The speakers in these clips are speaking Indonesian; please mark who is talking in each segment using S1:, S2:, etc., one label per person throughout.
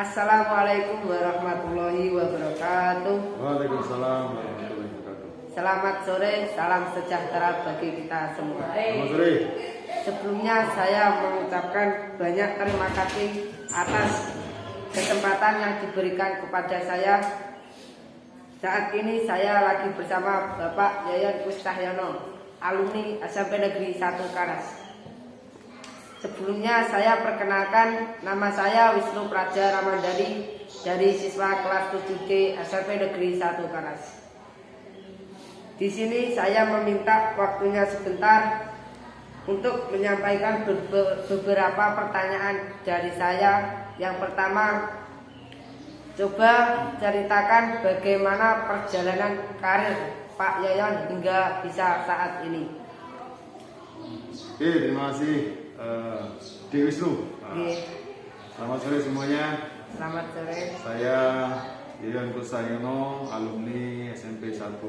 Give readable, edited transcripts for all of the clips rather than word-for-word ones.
S1: Assalamualaikum warahmatullahi wabarakatuh.
S2: Waalaikumsalam warahmatullahi wabarakatuh.
S1: Selamat sore, salam sejahtera bagi kita semua.
S2: Selamat sore.
S1: Sebelumnya saya mengucapkan banyak terima kasih atas kesempatan yang diberikan kepada saya. Saat ini saya lagi bersama Bapak Yayan Kuscahyono, alumni SMP Negeri 1 Karas. Sebelumnya saya perkenalkan, nama saya Wisnu Praja Ramandhani dari siswa kelas 7D SMP Negeri 1 Karas. Di sini saya meminta waktunya sebentar untuk menyampaikan beberapa pertanyaan dari saya. Yang pertama, coba ceritakan bagaimana perjalanan karir Pak Yayan hingga bisa saat ini.
S2: Oke, terima kasih Dewi Wisnu. Selamat sore semuanya.
S1: Selamat sore.
S2: Saya Yayan Kuscahyono, alumni SMP 1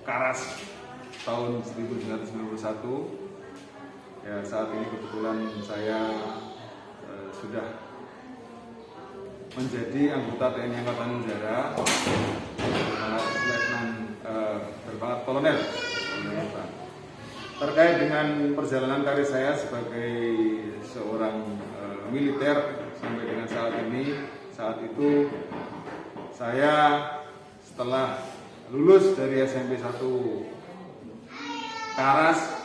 S2: Karas tahun 1991. Ya, saat ini kebetulan saya sudah menjadi anggota TNI Angkatan Udara, berpangkat kolonel. Terkait dengan perjalanan karir saya sebagai seorang militer sampai dengan saat itu saya setelah lulus dari SMP 1 Karas,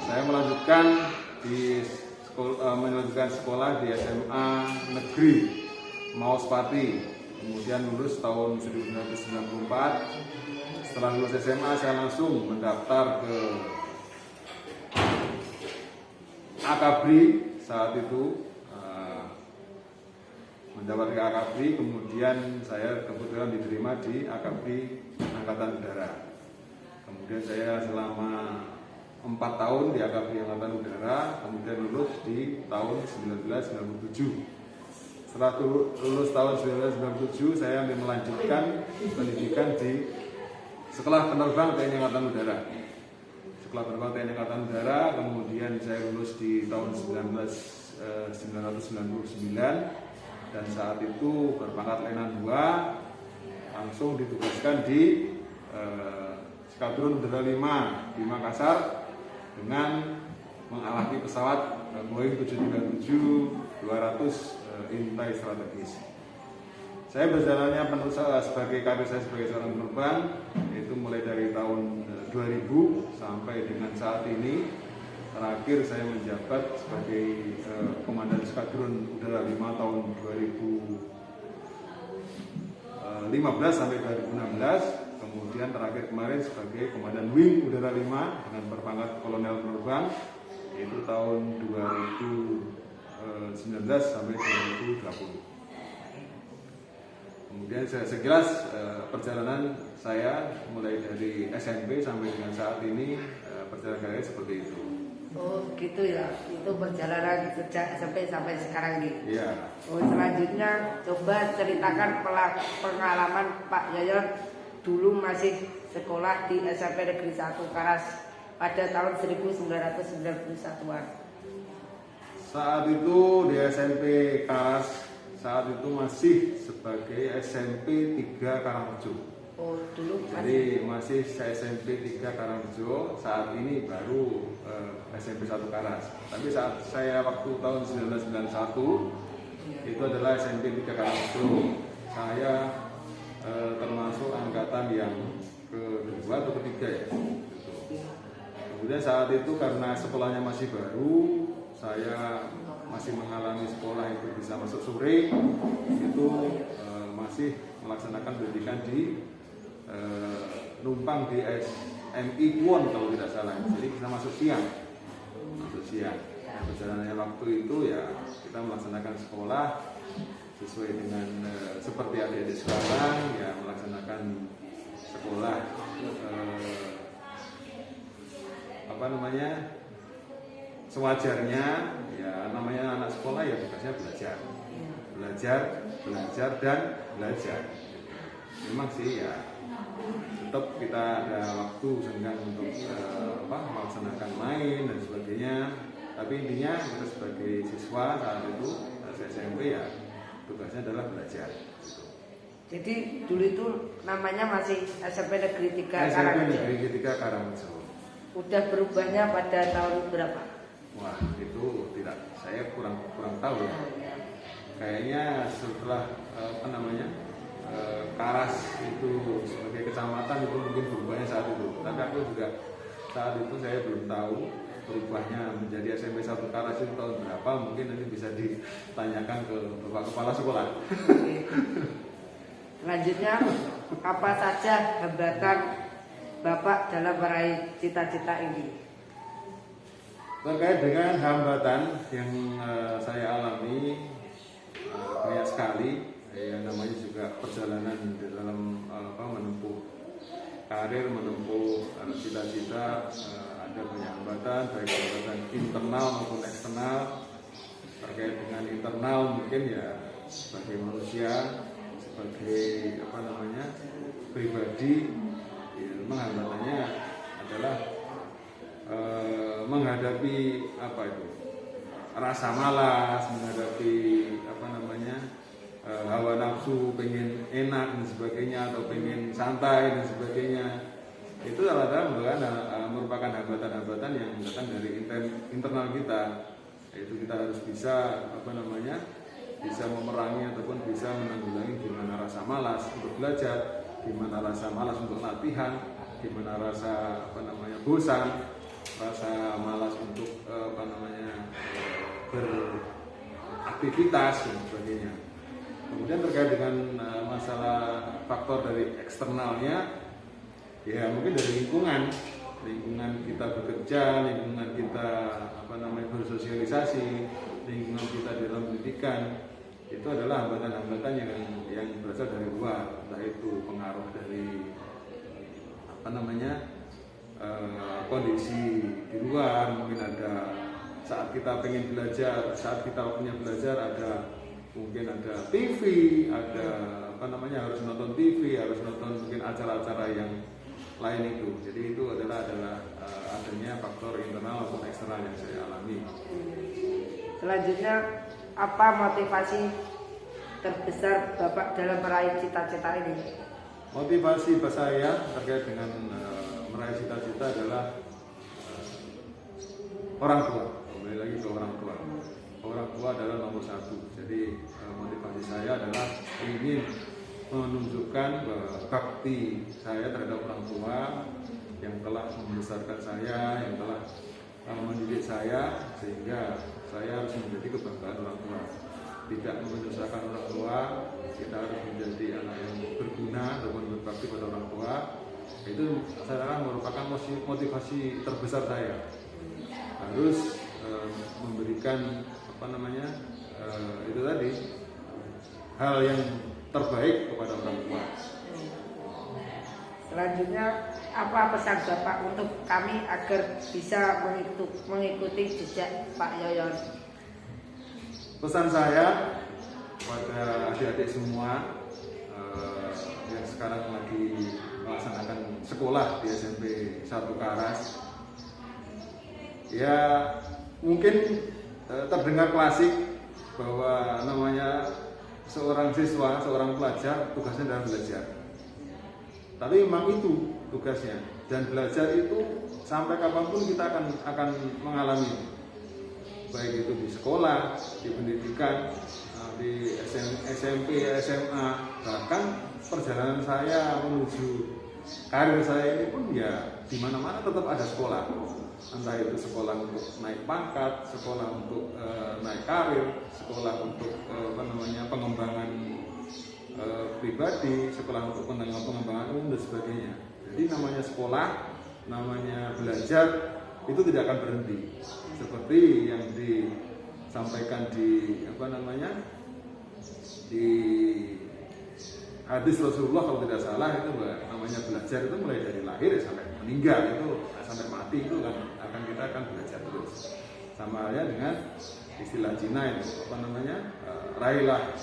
S2: saya melanjutkan sekolah di SMA Negeri Mauspati, kemudian lulus tahun 1994. Setelah lulus SMA saya langsung mendaftar ke Akabri saat itu, mendapat ke Akabri, kemudian saya kebetulan diterima di Akabri Angkatan Udara. Kemudian saya selama 4 tahun di Akabri Angkatan Udara, kemudian lulus di tahun 1997. Setelah lulus tahun 1997, saya melanjutkan pendidikan di Sekolah Penerbang TNI Angkatan Udara. Sekolah Penerbang TNI Angkatan Udara, kemudian saya lulus di tahun 1999, dan saat itu berpangkat Letnan 2, langsung ditugaskan di Skadron Udara 5 di Makassar dengan mengawaki pesawat Boeing 737-200 intai strategis. Saya berjalannya sebagai karir saya sebagai seorang penerbang itu mulai dari tahun 2000 sampai dengan saat ini. Terakhir saya menjabat sebagai Komandan Skadron Udara 5 tahun 2015 sampai 2016. Kemudian terakhir kemarin sebagai Komandan Wing Udara 5 dengan berpangkat Kolonel Penerbang, yaitu tahun 2019 sampai 2020. Kemudian sekilas perjalanan saya mulai dari SMP sampai dengan saat ini, perjalanan karir seperti itu.
S1: Oh gitu ya, itu perjalanan sejak SMP sampai sekarang ini.
S2: Iya.
S1: Oh, selanjutnya coba ceritakan pengalaman Pak Yayan dulu masih sekolah di SMP Negeri 1 Karas pada tahun 1991-an.
S2: Saat itu di SMP Karas, saat itu masih sebagai SMP 3 Karangrejo.
S1: Oh, dulu
S2: jadi masih SMP 3 Karangrejo, saat ini baru SMP 1 Karas. Tapi saat saya waktu tahun 1991 itu adalah SMP 3 Karangrejo. Saya termasuk angkatan yang kedua atau ketiga ya. Kemudian saat itu karena sekolahnya masih baru, saya masih mengalami sekolah itu bisa masuk sore, itu masih melaksanakan pendidikan di numpang di SMI Kuon kalau tidak salah, jadi bisa masuk siang. Perjalanannya waktu itu ya kita melaksanakan sekolah sesuai dengan seperti adik-adik sekarang ya, melaksanakan sekolah sewajarnya ya, namanya anak sekolah ya tugasnya belajar dan belajar. Memang sih ya tetap kita ada waktu senggang untuk melaksanakan main dan sebagainya, tapi intinya kita sebagai siswa saat itu SMP ya tugasnya adalah belajar.
S1: Jadi dulu itu namanya masih SMP Negeri 3
S2: SMP
S1: Karangrejo.
S2: Negeri 3 Karangrejo.
S1: Udah berubahnya pada tahun berapa?
S2: Wah, itu tidak, saya kurang tahu ya. Kayaknya setelah Karas itu sebagai kecamatan itu mungkin berubahnya saat itu. Tapi aku juga saat itu saya belum tahu berubahnya menjadi SMP 1 Karas itu tahun berapa. Mungkin nanti bisa ditanyakan ke Bapak Kepala Sekolah.
S1: Oke. Selanjutnya, apa saja hambatan Bapak dalam meraih cita-cita ini?
S2: Terkait dengan hambatan yang saya alami, banyak sekali. Yang namanya juga perjalanan di dalam menempuh karir, menempuh cita-cita, ada banyak hambatan, baik hambatan internal maupun eksternal. Terkait dengan internal mungkin ya sebagai manusia, sebagai pribadi, ya, memang hambatannya adalah menghadapi rasa malas, menghadapi hawa nafsu, pengen enak dan sebagainya, atau pengen santai dan sebagainya. Itu adalah merupakan hambatan-hambatan yang datang dari internal kita. Yaitu kita harus bisa bisa memerangi ataupun bisa menanggulangi gimana rasa malas untuk belajar, gimana rasa malas untuk latihan, gimana rasa bosan, rasa malas untuk beraktivitas dan sebagainya. Kemudian terkait dengan masalah faktor dari eksternalnya, ya mungkin dari lingkungan kita bekerja, lingkungan kita bersosialisasi, lingkungan kita dalam pendidikan, itu adalah hambatan-hambatan yang berasal dari luar, entah itu pengaruh dari kondisi di luar. Mungkin ada saat kita pengen belajar, saat kita punya belajar, mungkin ada TV, harus nonton TV, harus nonton mungkin acara-acara yang lain itu. Jadi itu adalah adanya faktor internal maupun eksternal yang saya alami.
S1: Selanjutnya, apa motivasi terbesar Bapak dalam meraih cita-cita ini?
S2: Motivasi saya terkait dengan meraih cita-cita adalah orang tua. Kembali lagi ke orang tua. Orang tua adalah nomor satu. Jadi motivasi saya adalah ingin menunjukkan bakti saya terhadap orang tua yang telah membesarkan saya, yang telah mendidik saya, sehingga saya harus menjadi kebanggaan orang tua. Tidak menyusahkan orang tua, kita harus menjadi anak yang berguna ataupun berbakti pada orang tua. Itu saya merupakan motivasi terbesar saya. Harus memberikan itu tadi, hal yang terbaik kepada orang tua.
S1: Selanjutnya, apa pesan Bapak untuk kami agar bisa mengikuti jejak Pak Yoyon?
S2: Pesan saya kepada adik-adik semua yang sekarang lagi melaksanakan sekolah di SMP 1 Karas, ya mungkin terdengar klasik bahwa namanya seorang siswa, seorang pelajar tugasnya adalah belajar. Tapi memang itu tugasnya, dan belajar itu sampai kapanpun kita akan mengalami, baik itu di sekolah, di pendidikan, di SMP, SMA, bahkan perjalanan saya menuju karir saya ini pun ya di mana-mana tetap ada sekolah. Entah itu sekolah untuk naik pangkat, sekolah untuk naik karir, sekolah untuk pengembangan pribadi, sekolah untuk pengembangan umum dan sebagainya. Jadi namanya sekolah, namanya belajar itu tidak akan berhenti. Seperti yang disampaikan di di hadis Rasulullah kalau tidak salah, itu namanya belajar itu mulai dari lahir sampai meninggal, itu sampai mati itu akan kita akan belajar terus. Sama halnya dengan istilah Cina itu raihlah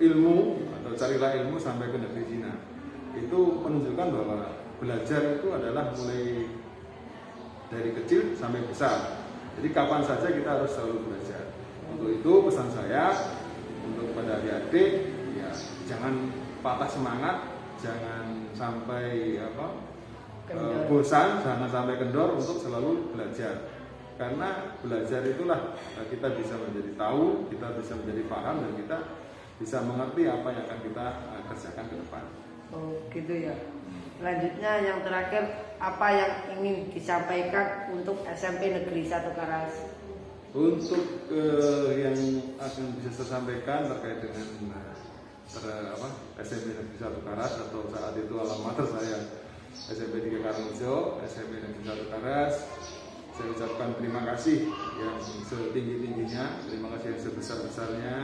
S2: ilmu atau carilah ilmu sampai ke negeri Cina. Itu menunjukkan bahwa belajar itu adalah mulai dari kecil sampai besar. Jadi kapan saja kita harus selalu belajar. Untuk itu pesan saya untuk pada adik-adik ya jangan patah semangat, jangan sampai bosan, jangan sampai kendor untuk selalu belajar. Karena belajar itulah kita bisa menjadi tahu, kita bisa menjadi paham, dan kita bisa mengerti apa yang akan kita kerjakan ke depan.
S1: Oh gitu ya. Selanjutnya yang terakhir, apa yang ingin disampaikan untuk SMP Negeri 1 Karas?
S2: Untuk yang akan bisa saya sampaikan terkait dengan SMP Negeri 1 Karas, atau saat itu alma mater saya SMP 3 Karangrejo, SMP Negeri 1 Karas, saya ucapkan terima kasih yang setinggi-tingginya, terima kasih yang sebesar-besarnya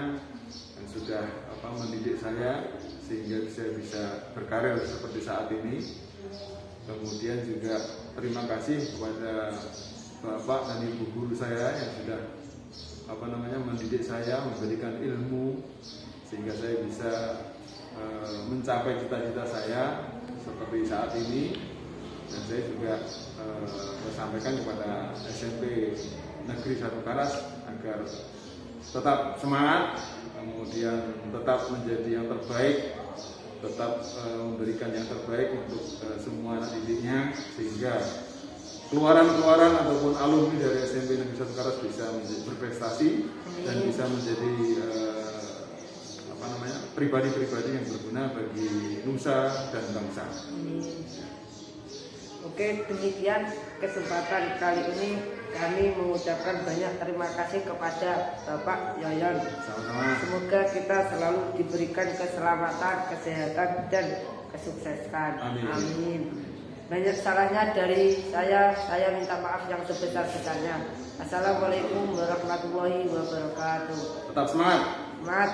S2: yang sudah mendidik saya sehingga saya bisa berkarir seperti saat ini. Kemudian juga terima kasih kepada Bapak dan Ibu guru saya yang sudah mendidik saya, memberikan ilmu sehingga saya bisa mencapai cita-cita saya seperti saat ini. Dan saya juga sampaikan kepada SMP Negeri 1 Karas agar tetap semangat, kemudian tetap menjadi yang terbaik, tetap memberikan yang terbaik untuk semua anak didiknya, sehingga keluaran ataupun alumni dari SMP Negeri 1 Karas bisa berprestasi dan bisa menjadi pribadi-pribadi yang berguna bagi nusa dan bangsa.
S1: Oke, demikian kesempatan kali ini kami mengucapkan banyak terima kasih kepada Bapak Yayan.
S2: Sama-sama.
S1: Semoga kita selalu diberikan keselamatan, kesehatan, dan kesuksesan.
S2: Amin.
S1: Amin. Banyak salahnya dari saya minta maaf yang sebesar-besarnya. Assalamualaikum warahmatullahi wabarakatuh.
S2: Tetap semangat.
S1: Semangat.